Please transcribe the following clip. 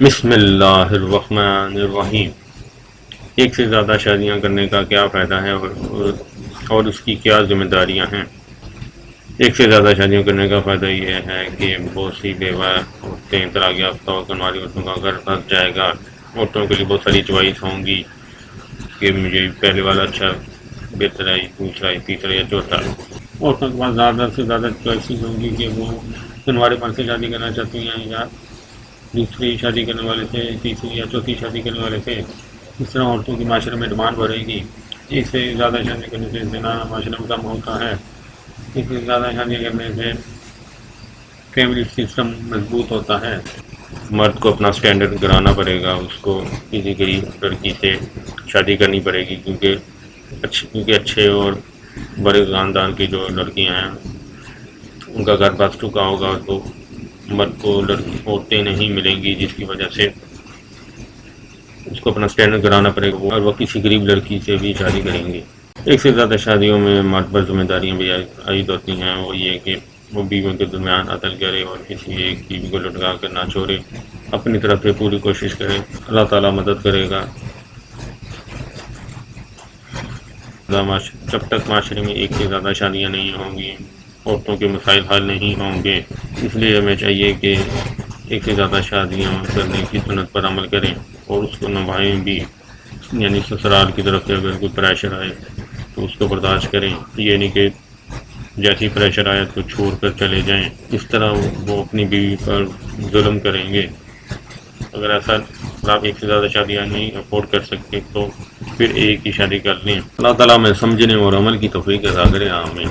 بسم اللہ الرحمن الرحیم۔ ایک سے زیادہ شادیاں کرنے کا کیا فائدہ ہے اور اس کی کیا ذمہ داریاں ہیں؟ ایک سے زیادہ شادیاں کرنے کا فائدہ یہ ہے کہ بہت سی بیوہ عورتیں طلاق یافتہ اور کنواری عورتوں کا گھر بس جائے گا۔ عورتوں کے لیے بہت ساری چوائس ہوں گی کہ مجھے پہلے والا اچھا، بہتر ہے، دوسرا ہے، تیسرا یا چوتھا۔ عورتوں کے پاس زیادہ سے زیادہ چوائسیز ہوں گی کہ وہ کنوارے پن سے شادی کرنا چاہتی ہیں یا دوسری شادی کرنے والے تھے، تیسری یا چوتھی شادی کرنے والے تھے۔ اس طرح عورتوں کی معاشرے میں ڈیمانڈ بڑھے گی۔ ایک سے زیادہ شادی کرنے سے زنا معاشرے میں کم ہوتا ہے۔ ایک سے زیادہ شادی کرنے سے فیملی سسٹم مضبوط ہوتا ہے۔ مرد کو اپنا سٹینڈرڈ گرانا پڑے گا، اس کو کسی غریب لڑکی سے شادی کرنی پڑے گی کیونکہ اچھے اور بڑے خاندان کی جو لڑکیاں ہیں ان کا گھر بس چکا ہوگا تو مرد کو عورتیں نہیں ملیں گی، جس کی وجہ سے اس کو اپنا سٹینڈرڈ کرانا پڑے گا اور وہ کسی غریب لڑکی سے بھی شادی کریں گے۔ ایک سے زیادہ شادیوں میں مرد پر ذمہ داریاں بھی عائد ہوتی ہیں، وہ یہ کہ وہ بیویوں کے درمیان عدل کرے اور کسی ایک بیوی کو لٹکا کر نہ چھوڑے، اپنی طرف سے پوری کوشش کرے۔ اللہ تعالیٰ مدد کرے گا۔ جب تک معاشرے میں ایک سے زیادہ شادیاں نہیں ہوں گی، عورتوں کے مسائل حل نہیں ہوں گے۔ اس لیے ہمیں چاہیے کہ ایک سے زیادہ شادیاں کرنے کی سنت پر عمل کریں اور اس کو نبھائیں بھی، یعنی سسرال کی طرف سے اگر کوئی پریشر آئے تو اس کو برداشت کریں، یہ نہیں کہ جیسی پریشر آئے تو چھوڑ کر چلے جائیں، اس طرح وہ اپنی بیوی پر ظلم کریں گے۔ اگر ایسا آپ ایک سے زیادہ شادیاں نہیں افورڈ کر سکتے تو پھر ایک ہی شادی کر لیں۔ اللہ تعالیٰ میں سمجھنے اور عمل کی توفیق عطا کرے، آمین۔